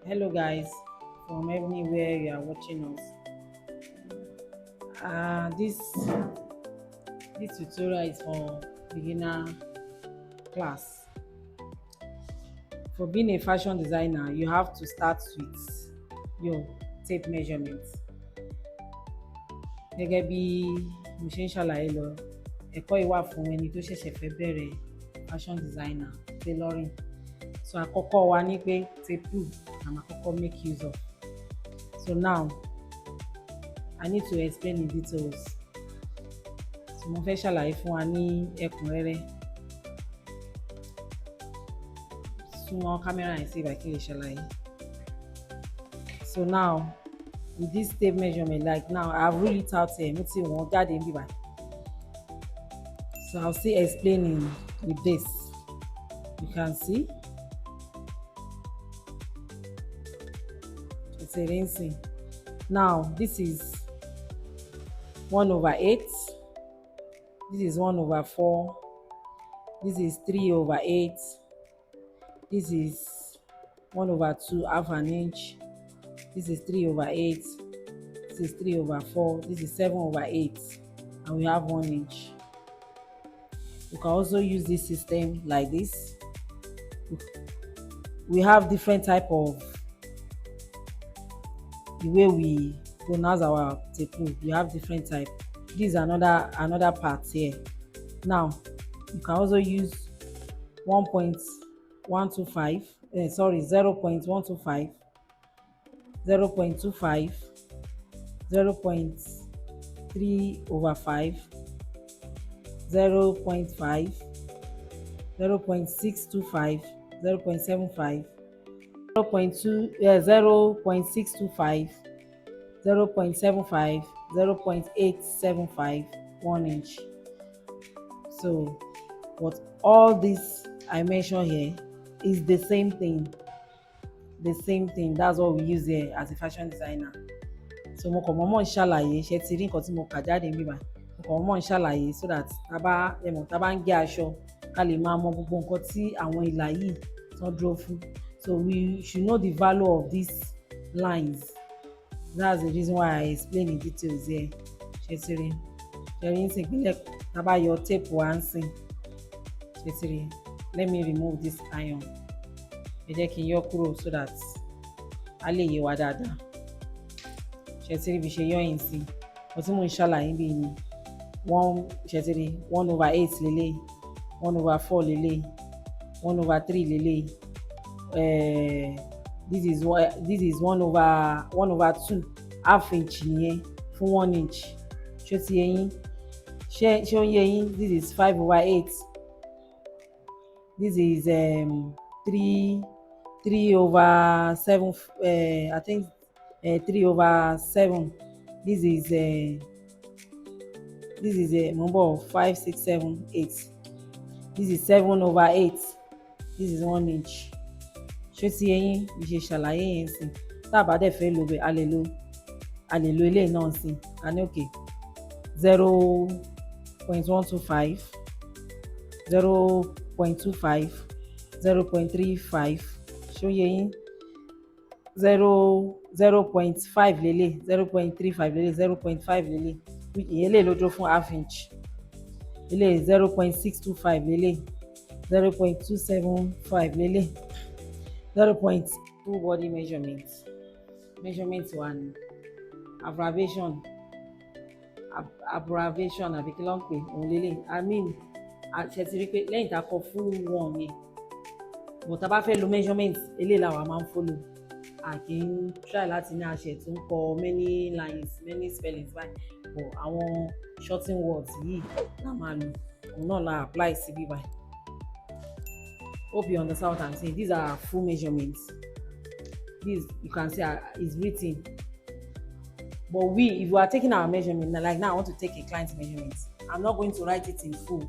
Hello guys, from everywhere you are watching us. This tutorial is for beginner class. For being a fashion designer, you have to start with your tape measurement. Gẹ́gẹ́ bí mo ṣe ń ṣàlàyé lọ, ẹ̀kọ́ yìí wà fún ẹni tó ṣẹ̀ṣẹ̀ fẹ́ bẹ̀rẹ̀ fashion designer tailoring. So àkọ́kọ́ wa ní pé tape rule I'm àkọ́kọ́ make use of. So now I need to explain in details. So mo fẹ́ ṣàlàyé fún wa ní ẹ̀kúnrẹ́rẹ́. Súnmọ́ kámẹ́rà yẹn sí ìbàkí lè ṣàlàyé. So now with this tape measurement, like now I've ruled it out here. Mo ti wọ̀n jáde níbí báyìí. So I'll still explaining with this. You can see. It's a rinsing. Now this is 1/8. This is 1/4. This is 3/8. This is 1/2, half an inch. This is 3/8. This is 3/4. This is 7/8, and we have 1 inch. You can also use this system like this. We have different type of the way we pronounce our tape. We have different type. This is another part here. Now you can also use 1.125 0.125 0.25 0.3/5 0.5 0.625 0.75 0.625 0.75 0.875 1 inch. So what all this I mentioned here is the same thing. That's what we use here as a fashion designer. So mo kàn mọ̀ ń ṣàlàyé ṣe ti rí nǹkan tí mo kà jáde níbí báyìí. Mo kàn mọ̀ ń ṣàlàyé so that tá bá ń gé aṣọ ká lè máa mọ gbogbo nǹkan tí àwọn ìlà yìí tán dúró fún. So we should know the value of these lines. That's the reason why I explain in details here. Ṣé ti rí ń sìn ìpínlẹ̀ tá bá yọ tape wá ń sìn. Ṣé ti rí? Let me remove this iron. Ẹ jẹ́ kí n yọ kúrò so that a lè yé wa dáadáa. Ṣé ti rí bí ṣe yọ yín sí? Mo tí mo ń ṣàlàyé bí ni ṣé ti rí 1/8 lélẹ̀, 1/4 lélẹ̀, 1/3 lélẹ̀. This is 1/2 half inch nìyẹn fún 1 inch. Ṣé ti yé yín? Ṣé ó yé yín? This is 5/8. This is 3/7. I think 3/7. This is number 5, 6, 7, 8. This is 7/8. This is 1 inch. Ṣé ti yé yín? Bí ṣe ṣàlàyé yẹn sí. Tá bá dẹ̀ fẹ́ lo bẹ̀ a lè lo eléyìí náà sí. A ní òkè 0.125 0.25 0.35. Ṣé ó yé yín? 0.5 lélẹ̀, 0.35 lélẹ̀, 0.5 lélẹ̀. Ìyẹn lè ló dúró fún half inch. Ilé 0.625 lélẹ̀, 0.275 lélẹ̀, 0.2 body measurement. Measurement one abbreviation àbí kí ló ń pè òun lélẹ̀. I mean ṣe ti rí pé lẹ́yìn tá a kọ full one yẹn, but tá a bá fẹ́ lo measurement eléyìí làwa máa ń follow. A kì í try láti ní àṣẹ tó ń kọ many lines many spellings báyìí, but àwọn shorten words yìí la máa lò, òun náà la apply sí bí báyìí. Hope you understand what I'm saying. These are full measurements. This you can see is written, but if we are taking our measurement like now I want to take a client's measurement, I'm not going to write it in full.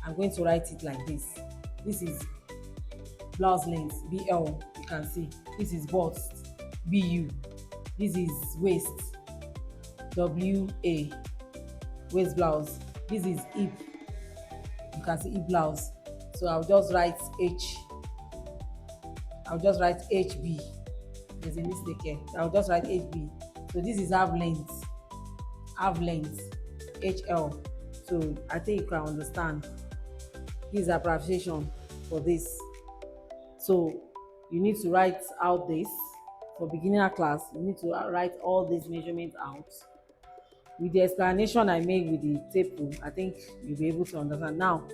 I'm going to write it like this. This is blouse length BL, you can see. This is bust BU. This is waist WA, waist blouse. This is hip, you can see hip blouse. So I'll just write HB. there's a mistake here. I'll just write HB. So this is half length, HL. So I think you can understand. This is abbreviation for this. So you need to write out this for beginner class. You need to write all these measurements out. With the explanation I made with the tape rule, I think you'll be able to understand. Now,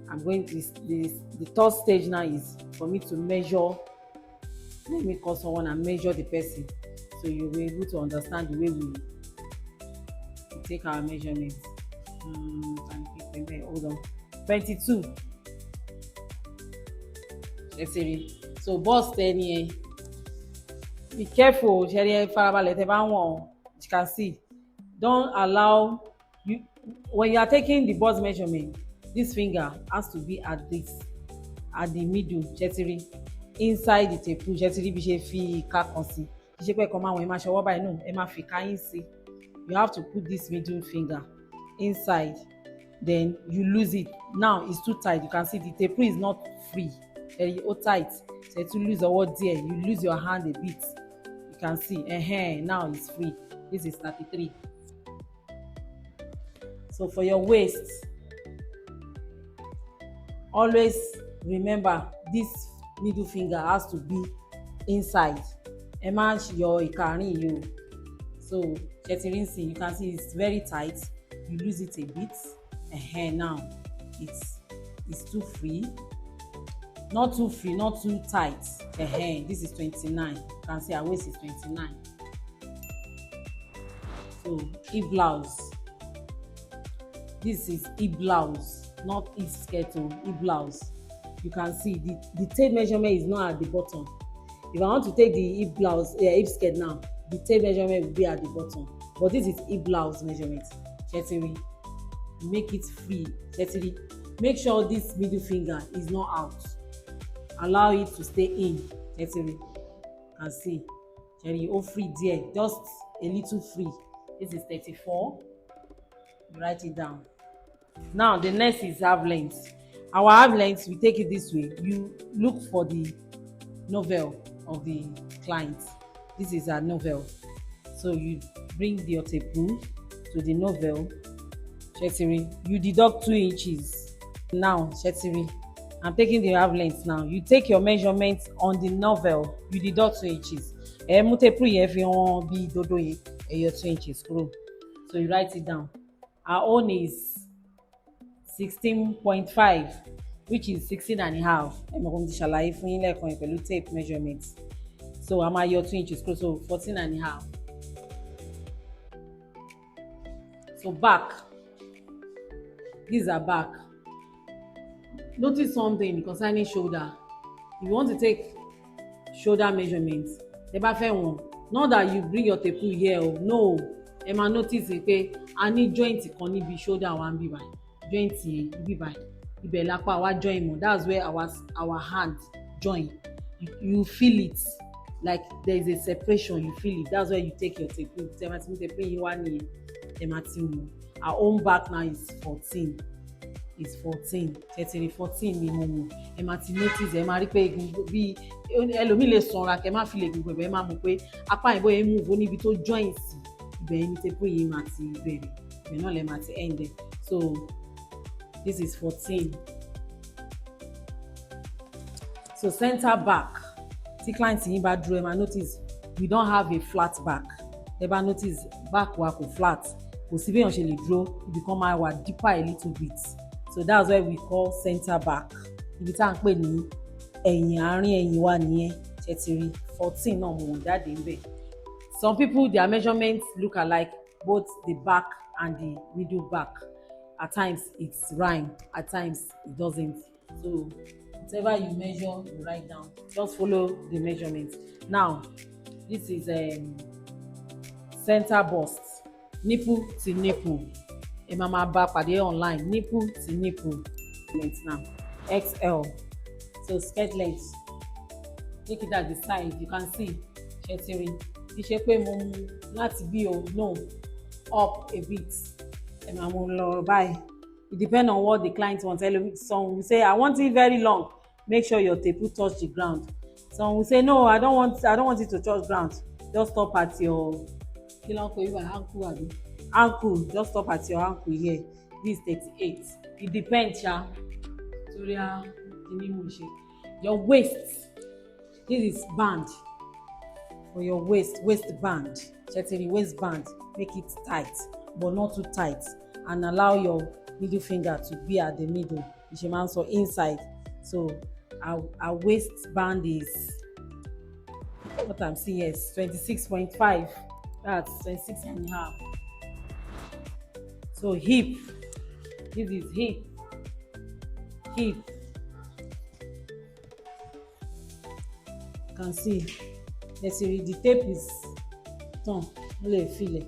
I'm going to the third stage now is for me to measure. Let me call someone and measure the person, so you'll be able to understand the way we take our measurements. Hold on. 22. So bust any. Be careful, you can see. Don't allow you when you are taking the bust measurement. This finger has to be at the middle, inside the tape. You have to put this middle finger inside, then you lose it. Now it's too tight. You can see the tape is not free, very tight. So to lose a word there, you lose your hand a bit. You can see, now it's free. This is 33. So for your waist, always remember this middle finger has to be inside. Match your ikari you. So you can see it's very tight. You lose it a bit. Now it's too free. Not too free, not too tight. This is 29. You can see our waist is 29. So hip blouse. This is hip blouse, not hip skirt or hip blouse. You can see the tape measurement is not at the bottom. If I want to take the hip blouse, hip skirt now, the tape measurement will be at the bottom. But this is hip blouse measurement. Make it free. Make sure this middle finger is not out. Allow it to stay in. You can see. Oh, free there, just a little free. This is 34. Write it down. Now the next is half length. Our half length, we take it this way. You look for the novel of the client. This is a novel. So you bring your tape rule to the novel. You deduct 2 inches. Now, I'm taking the half length now. You take your measurement on the novel. You deduct 2 inches. Your 2 inches. So you write it down. Our own is 16.5, which is 16 and a half. I'm going to show you tape measurements. So I'm at your 2 inches, so 14 and a half. So back. These are back. Notice something concerning shoulder. If you want to take shoulder measurements, not that you bring your tape here. No. Emma notice pé a ní joint kan níbi shoulder wa nbi báyìí. Joint yẹn níbí báyìí. Ibẹ̀ lápá wa join mọ́. That's where our hand join. You feel it. Like there is a separation, you feel it. That's where you take your tape. Our own back now is 14. It's 14. 14 ni mo mọ̀. Ẹ máa ti notice, ẹ máa rí pé bí ẹlòmíì lè sanra kẹ́ máa feel egungun ẹ máa mọ̀ pé apá ìbò yẹn move ó níbi tó join sí. Ibẹ̀ ni tape yìí máa ti bẹ̀rẹ̀. Ibẹ̀ náà lẹ máa ti end. So this is 14. So center back. Tí client yín bá dúró ẹ máa notice we don't have a flat back. Ẹ bá notice back wa kò flat. Kò sí bí èèyàn ṣe lè dúró, it become our deeper a little bit. So that's why we call center back. Ibi tá à ń pè ní ẹ̀yìn àárín ẹ̀yìn wa nìyẹn. 14 náà mo jáde níbẹ̀. Some people, their measurements look alike, both the back and the middle back. At times it's rhyme, at times it doesn't. So whatever you measure, you write down. Just follow the measurements. Now, this is center bust. Nipple to nipple. Mama back pàdé online. Nipple to nipple. Now, XL. So skirt length. Take it at the side. You can see. Ti ṣe pé mo mú láti bí o no up a bit. Ẹ máa mú lọ báyìí. It depends on what the client wants. Some will say I want it very long. Make sure your tape touch the ground. Some will say no, I don't want it to touch ground. Just stop at your ankle abi. Ankle, just stop at your ankle here. This 38. It depends, yeah. Your waist. This is band for your waistband. Chetiri waistband. Make it tight, but not too tight, and allow your middle finger to be at the middle. So inside. So our waistband is what I'm seeing is 26.5. That's 26.5. So hip. This is hip. You can see the tape is done. Feel it.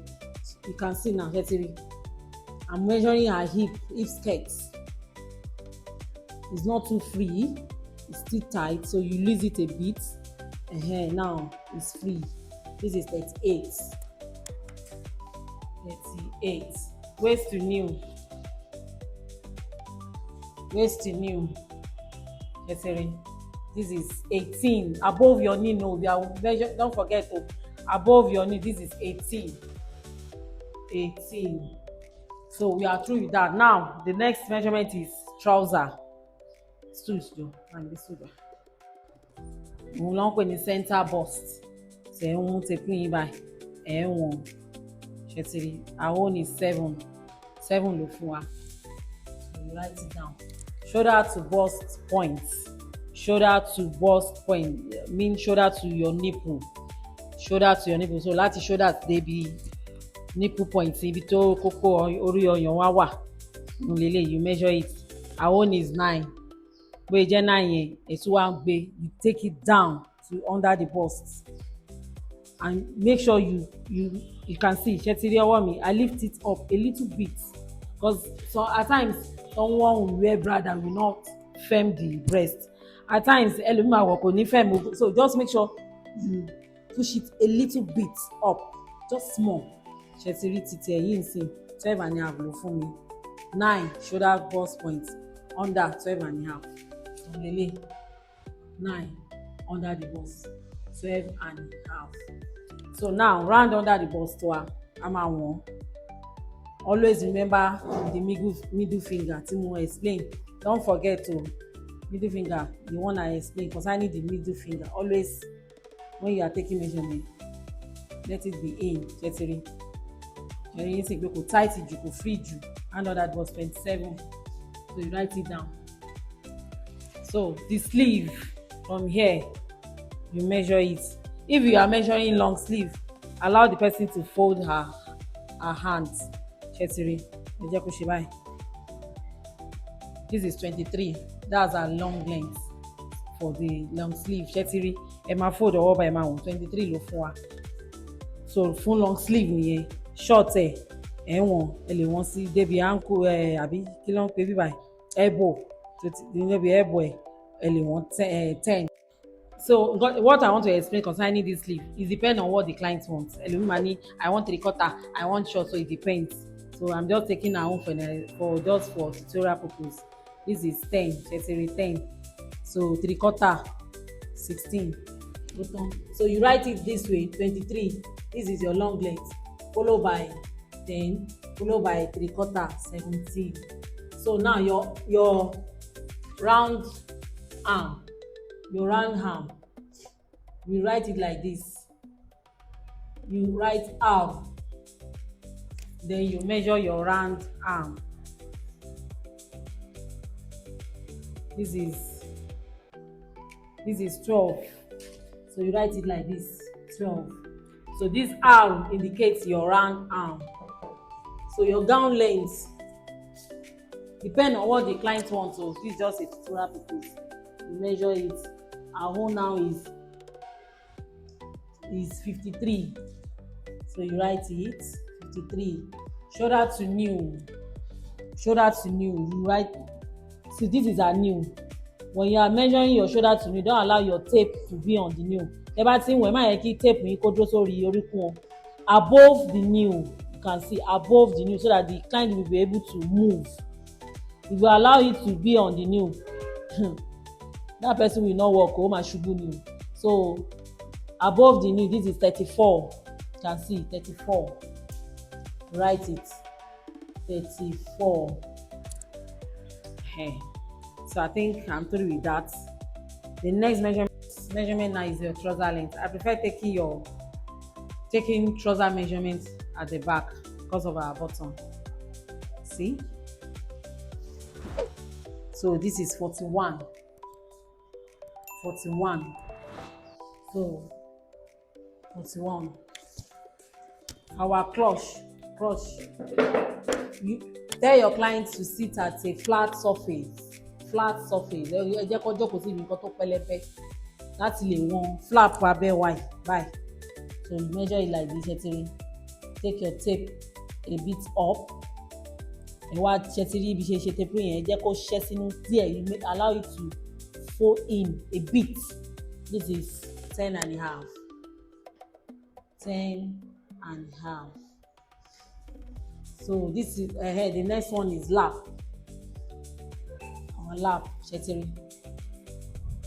You can see now. I'm measuring her hip skirt. It's not too free. It's still tight, so you lose it a bit. Now it's free. This is 38. 38. Waist to new. This is 18. Above your knee, no, we are measure. Don't forget to above your knee. This is 18. 18. So we are through with that. Now the next measurement is trouser. Òun ló ń pè ní center bust. Ṣé ń mú tape yín báyìí? Wọ̀n. Ṣé ti rí? Our own is 7. 7 ló fún wa. So you write it down. Shoulder to bust point. Shoulder to bust point mean shoulder to your nipple. Shoulder to your nipple. So láti shoulder dé bí nipple point ibi tó kókó orí ọyàn wá wà. You measure it. Our own is 9. Bóyá jẹ́ 9 yẹn, ètò wa ń gbé. You take it down to under the bust. And make sure you can see. Ṣé ti rí ọwọ́ mi? I lift it up a little bit. Because so at times someone will wear bra that will not firm the breast. At times ẹlòmíràn wọ̀ kò ní firm, so just make sure you push it a little bit up, just small. Ṣé ti rí títí ẹ̀yìn sí 12.5 ló fún mi. 9 shoulder bust point under 12.5. So lele 9 under the bust 12.5. So now round under the bust wa ama wọ̀n. Always remember the middle finger tí mo explain. Don't forget to middle finger, the one I explain concerning the middle finger. Always when you are taking measurement, let it be in. Ṣẹ́tìrì ẹ̀yin sì pé kò tight jù kò free jù. And that was 27. So you write it down. So the sleeve from here, you measure it. If you are measuring long sleeve, allow the person to fold her hands. Ṣẹ́tìrì ẹ jẹ́ kó ṣe báyìí. This is 23. That's our long length for the long sleeve. Ṣẹ́tìrì ẹ máa fold ọwọ́ bá ẹ máa wọ̀n 23 ló fún wa. So fún long sleeve nìyẹn short wọ̀n ẹ lè wọ̀n sí débi ankle àbí kí ló ń pè bí báyìí elbow débi elbow ẹ lè wọ̀n 10. So what I want to explain concerning this sleeve is depend on what the client wants. Ẹlòmíì I want 3/4, I want short, so it depends. So I'm just taking our own for tutorial purpose. This is 10. Ṣẹ́tìrì 10. So 3/4 16. So you write it this way 23. This is your long length, followed by 10, followed by 3/4 17. So now your round arm, we write it like this. You write arm, then you measure your round arm. This is 12. So you write it like this, 12. So this arm indicates your round arm. So your gown length depend on what the client wants. So this is just a tutorial purpose. You measure it. Our own now is 53. So you write it 53. Shoulder to new. You write. So this is our new. When you are measuring your shoulder to new, don't allow your tape to be on the new. Ẹ bá ti ń wọ̀ ẹ má yẹ kí tape yín kó dúró sórí oríkùn wọn. Above the new, you can see above the new, so that the client will be able to move. If you allow it to be on the new, that person will not walk. Ó máa ṣubú ni. So above the knee, this is 34. You can see 34. Write it, 34. Okay. So I think I'm through with that. The next measurement now is your trouser length. I prefer taking trouser measurements at the back because of our bottom. See? So this is 41. 41. So 41. Our clutch. You tell your client to sit at a flat surface. Ẹ jẹ́ kó jókòó sí ibi nǹkan tó pẹlẹbẹ láti lè wọn flap abẹ́ báyìí. So you measure it like this. Take your tape a bit up. Ẹ wá ṣẹtiri ibi ṣe tape yẹn, ẹ jẹ́ kó ṣẹ́ sínú díẹ̀. You allow it to fold in a bit. This is 10 and a half. 10 and a half. So this is the next one is lap. Our lap, Shetiri.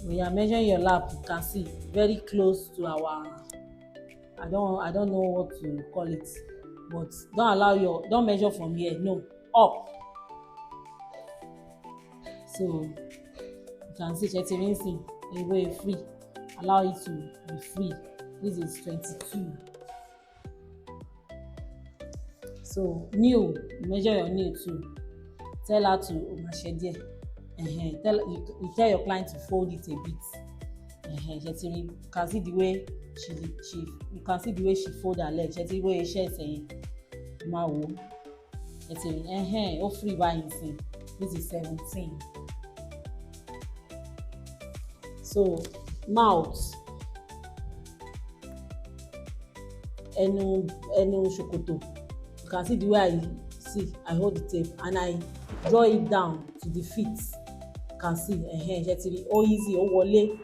When you are measuring your lap, you can see very close to our. I don't know what to call it, but don't measure from here. No, up. So you can see Shetiri anyway free. Allow it to be free. This is 22. So new, you measure your new too. Tell her to you tell your client to fold it a bit. You can see the way you can see the way she fold her leg. The way she saying, "Mawo." Oh free by insane. This is 17. So mouth. Enu shokoto. You can see the way I hold the tape and I draw it down to the feet. You can see, oh easy, oh wole.